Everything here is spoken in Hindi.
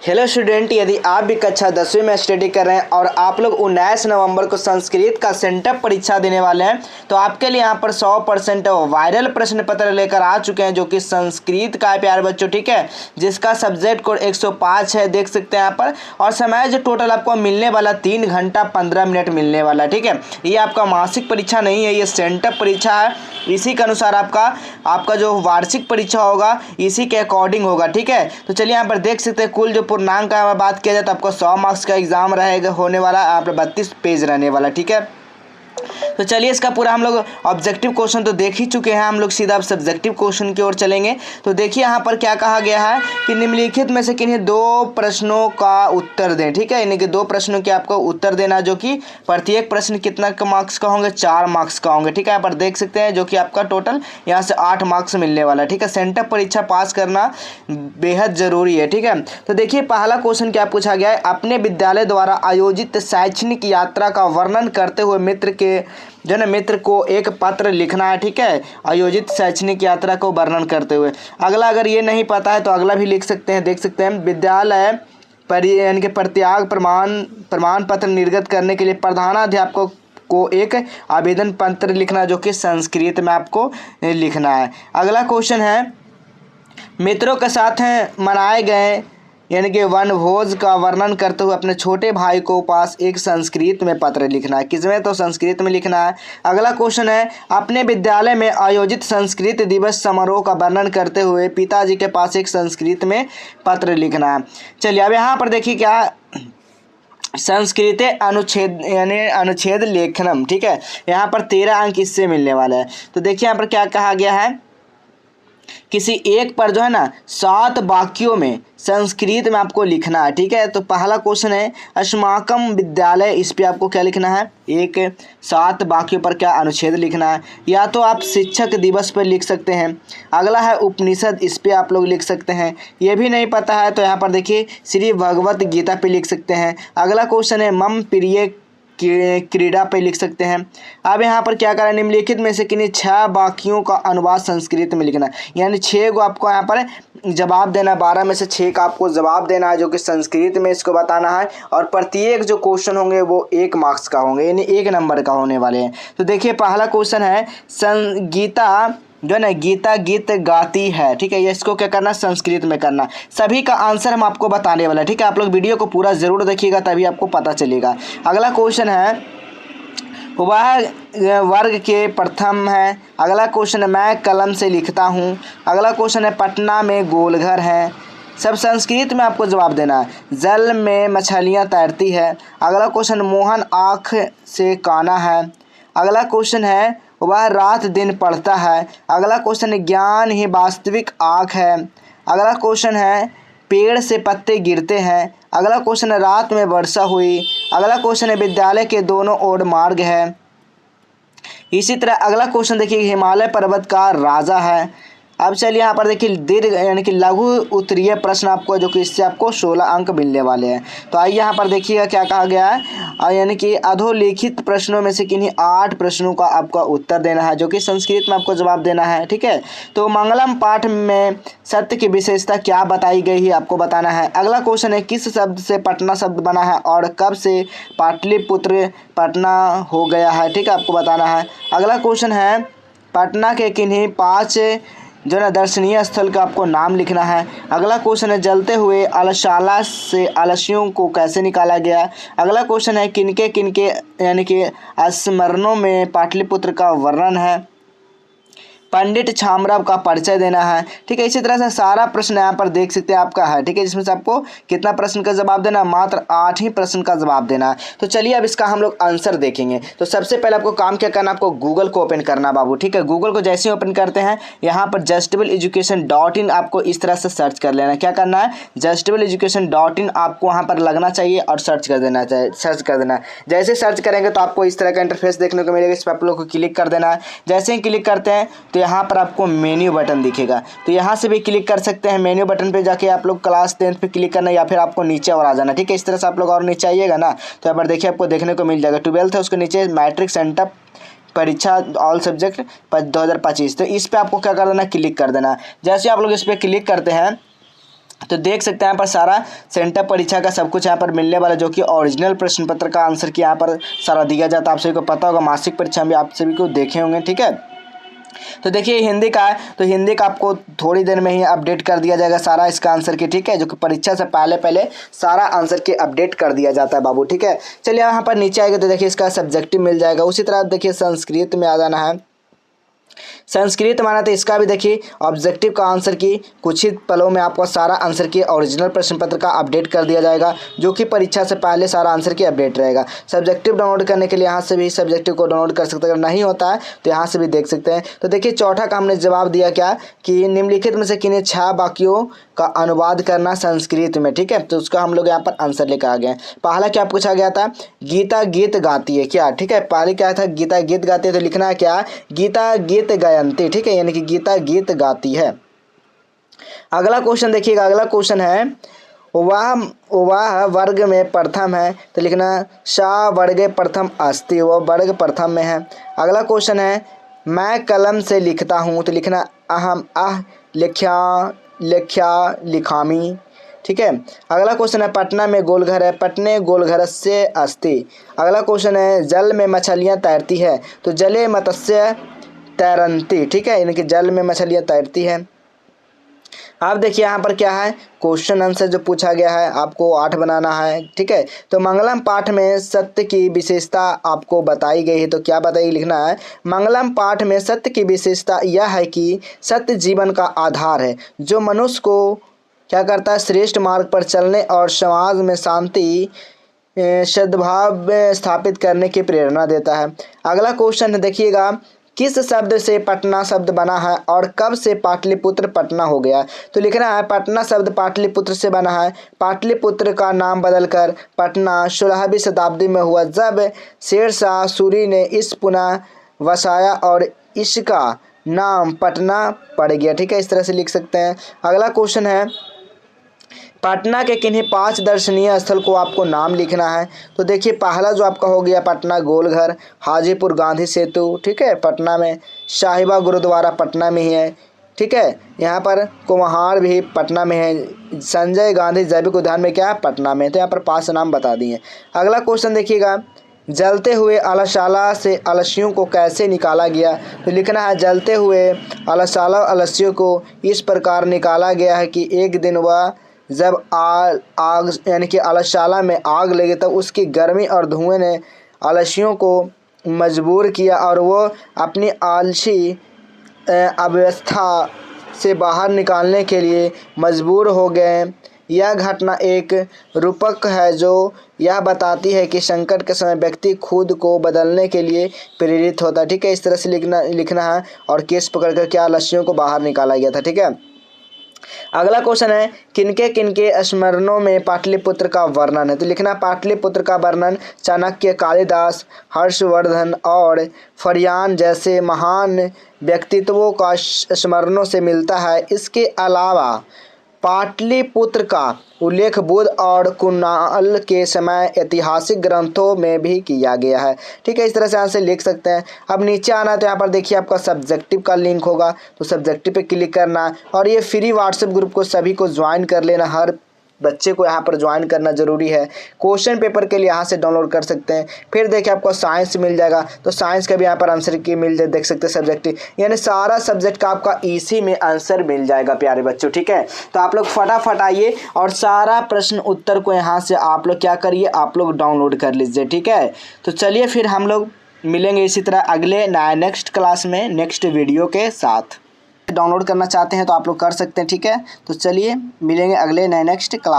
हेलो स्टूडेंट, यदि आप भी कक्षा 10वीं में स्टडी कर रहे हैं और आप लोग 19 नवंबर को संस्कृत का सेंटअप परीक्षा देने वाले हैं तो आपके लिए यहाँ पर 100% वायरल प्रश्न पत्र लेकर आ चुके हैं जो कि संस्कृत का है प्यारे बच्चों। ठीक है, जिसका सब्जेक्ट कोड 105 है, देख सकते हैं यहाँ पर। और समय जो टोटल आपको मिलने वाला 3 घंटा 15 मिनट मिलने वाला। ठीक है, ये आपका मासिक परीक्षा नहीं है, ये सेंटअप परीक्षा है। इसी के अनुसार आपका जो वार्षिक परीक्षा होगा इसी के अकॉर्डिंग होगा। ठीक है, तो चलिए यहाँ पर देख सकते हैं कुल जो पूर्णांक का बात किया जाए तो आपको 100 मार्क्स का एग्जाम रहेगा, होने वाला आप 32 पेज रहने वाला। ठीक है, तो चलिए इसका पूरा हम लोग ऑब्जेक्टिव क्वेश्चन तो देख ही चुके हैं, हम लोग सीधा अब सब्जेक्टिव क्वेश्चन की ओर चलेंगे। तो देखिए यहाँ पर क्या कहा गया है कि निम्नलिखित में से किन्हीं 2 प्रश्नों का उत्तर दें। ठीक है, यानी कि 2 प्रश्नों के आपको उत्तर देना, जो कि प्रत्येक प्रश्न कितना मार्क्स का होंगे, 4 मार्क्स का होंगे। ठीक है, यहाँ पर देख सकते हैं जो कि आपका टोटल यहाँ से 8 मार्क्स मिलने वाला है। ठीक है, सेंटअप परीक्षा पास करना बेहद जरूरी है। ठीक है, तो देखिए पहला क्वेश्चन क्या पूछा गया है, अपने विद्यालय द्वारा आयोजित शैक्षणिक यात्रा का वर्णन करते हुए मित्र को एक पत्र लिखना है। ठीक है, आयोजित शैक्षणिक यात्रा को वर्णन करते हुए। अगला अगर ये नहीं पता है तो अगला भी लिख सकते हैं, देख सकते हैं। विद्यालय यानी कि प्रत्याग प्रमाण पत्र निर्गत करने के लिए प्रधानाध्यापक को एक आवेदन पत्र लिखना, जो कि संस्कृत में आपको लिखना है। अगला क्वेश्चन है, मित्रों के साथ मनाए गए यानी कि वनभोज का वर्णन करते हुए अपने छोटे भाई को पास एक संस्कृत में पत्र लिखना है। किसमें, तो संस्कृत में लिखना है। अगला क्वेश्चन है, अपने विद्यालय में आयोजित संस्कृत दिवस समारोह का वर्णन करते हुए पिताजी के पास एक संस्कृत में पत्र लिखना है। चलिए अब यहाँ पर देखिए क्या संस्कृत अनुच्छेद यानी अनुच्छेद लेखनम। ठीक है, यहाँ पर 13 अंक इससे मिलने वाला है। तो देखिए यहाँ पर क्या कहा गया है, किसी एक पर जो है ना 7 वाक्यों में संस्कृत में आपको लिखना है। ठीक है, तो पहला क्वेश्चन है अस्माकम विद्यालय, इस पे आपको क्या लिखना है, एक 7 वाक्यों पर क्या अनुच्छेद लिखना है। या तो आप शिक्षक दिवस पर लिख सकते हैं। अगला है उपनिषद, इस पे आप लोग लिख सकते हैं। ये भी नहीं पता है तो यहाँ पर देखिए श्री भगवत गीता पे लिख सकते हैं। अगला क्वेश्चन है मम प्रिय क्रीड़ा पे लिख सकते हैं। अब यहाँ पर क्या करें, निम्नलिखित में से किन्हीं 6 वाक्यों का अनुवाद संस्कृत में लिखना, यानी 6 को आपको यहाँ पर जवाब देना, 12 में से 6 का आपको जवाब देना है, जो कि संस्कृत में इसको बताना है। और प्रत्येक जो क्वेश्चन होंगे वो 1 मार्क्स का होंगे, यानी 1 नंबर का होने वाले हैं। तो देखिए पहला क्वेश्चन है गीता जो है ना गीता गीत गाती है। ठीक है, ये इसको क्या करना, संस्कृत में करना। सभी का आंसर हम आपको बताने वाला है। ठीक है, आप लोग वीडियो को पूरा ज़रूर देखिएगा तभी आपको पता चलेगा। अगला क्वेश्चन है वह वर्ग के प्रथम है। अगला क्वेश्चन है मैं कलम से लिखता हूँ। अगला क्वेश्चन है पटना में गोलघर है। सब संस्कृत में आपको जवाब देना है। जल में मछलियाँ तैरती है। अगला क्वेश्चन मोहन आँख से काना है। अगला क्वेश्चन है वह रात दिन पढ़ता है। अगला क्वेश्चन है ज्ञान ही वास्तविक आँख है। अगला क्वेश्चन है पेड़ से पत्ते गिरते हैं। अगला क्वेश्चन है रात में वर्षा हुई। अगला क्वेश्चन है विद्यालय के दोनों ओर मार्ग है। इसी तरह अगला क्वेश्चन देखिए हिमालय पर्वत का राजा है। अब चलिए यहाँ पर देखिए दीर्घ यानी कि लघु उत्तरीय प्रश्न आपको, जो कि इससे आपको 16 अंक मिलने वाले हैं। तो आइए यहाँ पर देखिएगा क्या कहा गया है, यानी कि अधोलिखित प्रश्नों में से किन्हीं 8 प्रश्नों का आपका उत्तर देना है, जो कि संस्कृत में आपको जवाब देना है। ठीक है, तो मंगलम पाठ में सत्य की विशेषता क्या बताई गई है आपको बताना है। अगला क्वेश्चन है किस शब्द से पटना शब्द बना है और कब से पाटलिपुत्र पटना हो गया है। ठीक है, आपको बताना है। अगला क्वेश्चन है पटना के किन्हीं 5 जो ना दर्शनीय स्थल का आपको नाम लिखना है। अगला क्वेश्चन है जलते हुए अलशाला से आलस्यों को कैसे निकाला गया। अगला क्वेश्चन है किनके यानी कि स्मरणों में पाटलिपुत्र का वर्णन है। पंडित छामराव का परिचय देना है। ठीक है, इसी तरह से सारा प्रश्न यहाँ पर देख सकते हैं आपका है। ठीक है, जिसमें से आपको कितना प्रश्न का जवाब देना, मात्र 8 ही प्रश्न का जवाब देना है। तो चलिए अब इसका हम लोग आंसर देखेंगे। तो सबसे पहले आपको काम क्या करना, आपको गूगल को ओपन करना बाबू। ठीक है, गूगल को जैसे ही ओपन करते हैं यहाँ पर justableenducation.in आपको इस तरह से सर्च कर लेना। क्या करना है, justableenducation.in आपको वहाँ पर लगना चाहिए और सर्च कर देना है। जैसे सर्च करेंगे तो आपको इस तरह का इंटरफेस देखने को मिलेगा। इस पर आप लोग को क्लिक कर देना है। जैसे ही क्लिक करते हैं तो यहाँ पर आपको मेन्यू बटन दिखेगा, तो यहाँ से भी क्लिक कर सकते हैं। मेन्यू बटन पे जाके आप लोग क्लास 10 पे क्लिक करना, या फिर आपको नीचे और आ जाना। ठीक है, इस तरह से आप लोग और नीचे आइएगा ना तो यहाँ पर देखिए आपको देखने को मिल जाएगा 12th है, उसके नीचे मैट्रिक सेंटअप परीक्षा ऑल सब्जेक्ट 2025। तो इस पर आपको क्या कर देना, क्लिक कर देना। जैसे आप लोग इस पर क्लिक करते हैं तो देख सकते हैं यहाँ पर सारा सेंटर परीक्षा का सब कुछ यहाँ पर मिलने वाला, जो कि ओरिजिनल प्रश्न पत्र का आंसर की यहाँ पर सारा दिया जाता है। आप सभी को पता होगा, मासिक परीक्षा में आप सभी को देखे होंगे, ठीक है। तो देखिए हिंदी का है, तो हिंदी का आपको थोड़ी देर में ही अपडेट कर दिया जाएगा सारा इसका आंसर की, ठीक है, जो कि परीक्षा से पहले सारा आंसर की अपडेट कर दिया जाता है बाबू, ठीक है। चलिए यहाँ पर नीचे आएगा तो देखिए इसका सब्जेक्टिव मिल जाएगा। उसी तरह देखिए संस्कृत में आ जाना है। संस्कृत माना तो इसका भी देखिए ऑब्जेक्टिव का आंसर की कुछ ही पलों में आपको सारा आंसर की ओरिजिनल प्रश्न पत्र का अपडेट कर दिया जाएगा, जो कि परीक्षा से पहले सारा आंसर की अपडेट रहेगा। सब्जेक्टिव डाउनलोड करने के लिए यहाँ से भी सब्जेक्टिव को डाउनलोड कर सकते हैं, अगर नहीं होता है तो यहाँ से भी देख सकते हैं। तो देखिए चौथा का हमने जवाब दिया क्या कि निम्नलिखित में से किन्हीं 6 वाक्यों का अनुवाद करना संस्कृत में, ठीक है। तो उसका हम लोग यहाँ पर आंसर लेकर आ गए। पहला क्या पूछा गया था, गीता गीत गाती है क्या, ठीक है। पहले क्या था, गीता गीत गाती है, तो लिखना है क्या, गीता गीत गायन्ति, ठीक है, यानी कि गीता गीत गाती है। अगला क्वेश्चन देखिएगा, अगला क्वेश्चन है वह वर्ग में प्रथम है, तो लिखना सा वर्ग प्रथम अस्ति, वह वर्ग प्रथम में है। अगला क्वेश्चन है मैं कलम से लिखता हूँ, तो लिखना अहम लिख्या लिखामी, ठीक है। अगला क्वेश्चन है पटना में गोलघर है, पटने गोलघर से अस्ति। अगला क्वेश्चन है जल में मछलियाँ तैरती है, तो जले मत्स्य तैरंती, ठीक है, यानी कि जल में मछलियाँ तैरती है। अब देखिए यहाँ पर क्या है, क्वेश्चन आंसर जो पूछा गया है आपको 8 बनाना है, ठीक है। तो मंगलम पाठ में सत्य की विशेषता आपको बताई गई है, तो क्या बताइए, लिखना है मंगलम पाठ में सत्य की विशेषता यह है कि सत्य जीवन का आधार है, जो मनुष्य को क्या करता है, श्रेष्ठ मार्ग पर चलने और समाज में शांति सद्भाव स्थापित करने की प्रेरणा देता है। अगला क्वेश्चन देखिएगा, किस शब्द से पटना शब्द बना है और कब से पाटलिपुत्र पटना हो गया, तो लिखना है पटना शब्द पाटलिपुत्र से बना है। पाटलिपुत्र का नाम बदलकर पटना 16वीं शताब्दी में हुआ, जब शेरशाह सूरी ने इस पुनः वसाया और इसका नाम पटना पड़ गया, ठीक है, इस तरह से लिख सकते हैं। अगला क्वेश्चन है पटना के किन्हीं 5 दर्शनीय स्थल को आपको नाम लिखना है, तो देखिए पहला जो आपका हो गया पटना गोलघर, हाजीपुर गांधी सेतु, ठीक है, पटना में, साहिबा गुरुद्वारा पटना में ही है, ठीक है, यहाँ पर कुम्हार भी पटना में है, संजय गांधी जैविक उद्यान में क्या है, पटना में। तो यहाँ पर 5 नाम बता दिए। अगला क्वेश्चन देखिएगा, जलते हुए अलशाला से अलसियों को कैसे निकाला गया, तो लिखना है जलते हुए अलशाला अलसियों को इस प्रकार निकाला गया है कि एक दिन वह जब आग यानी कि अलशाला में आग लगी तब उसकी गर्मी और धुएं ने अलसियों को मजबूर किया और वो अपनी आलसी अवस्था से बाहर निकालने के लिए मजबूर हो गए। यह घटना एक रूपक है जो यह बताती है कि संकट के समय व्यक्ति खुद को बदलने के लिए प्रेरित होता है, ठीक है, इस तरह से लिखना है और केस पकड़कर क्या अलसियों को बाहर निकाला गया था, ठीक है। अगला क्वेश्चन है किनके स्मरणों में पाटलिपुत्र का वर्णन है, तो लिखना पाटलिपुत्र का वर्णन चाणक्य, कालिदास, हर्षवर्धन और फरियान जैसे महान व्यक्तित्वों का स्मरणों से मिलता है। इसके अलावा पाटलिपुत्र का उल्लेख बुद्ध और कुणाल के समय ऐतिहासिक ग्रंथों में भी किया गया है, ठीक है, इस तरह से यहाँ से लिख सकते हैं। अब नीचे आना है तो यहाँ पर देखिए आपका सब्जेक्टिव का लिंक होगा, तो सब्जेक्टिव पे क्लिक करना है और ये फ्री व्हाट्सएप ग्रुप को सभी को ज्वाइन कर लेना, हर बच्चे को यहाँ पर ज्वाइन करना जरूरी है। क्वेश्चन पेपर के लिए यहाँ से डाउनलोड कर सकते हैं। फिर देखिए आपको साइंस मिल जाएगा, तो साइंस का भी यहाँ पर आंसर की मिल जाए, देख सकते हैं सब्जेक्ट, यानी सारा सब्जेक्ट का आपका इसी में आंसर मिल जाएगा प्यारे बच्चों, ठीक है। तो आप लोग फटाफट आइए और सारा प्रश्न उत्तर को यहाँ से आप लोग क्या करिए, आप लोग डाउनलोड कर लीजिए, ठीक है। तो चलिए फिर हम लोग मिलेंगे इसी तरह अगले नेक्स्ट क्लास में नेक्स्ट वीडियो के साथ। डाउनलोड करना चाहते हैं तो आप लोग कर सकते हैं, ठीक है। तो चलिए मिलेंगे अगले नेक्स्ट क्लास।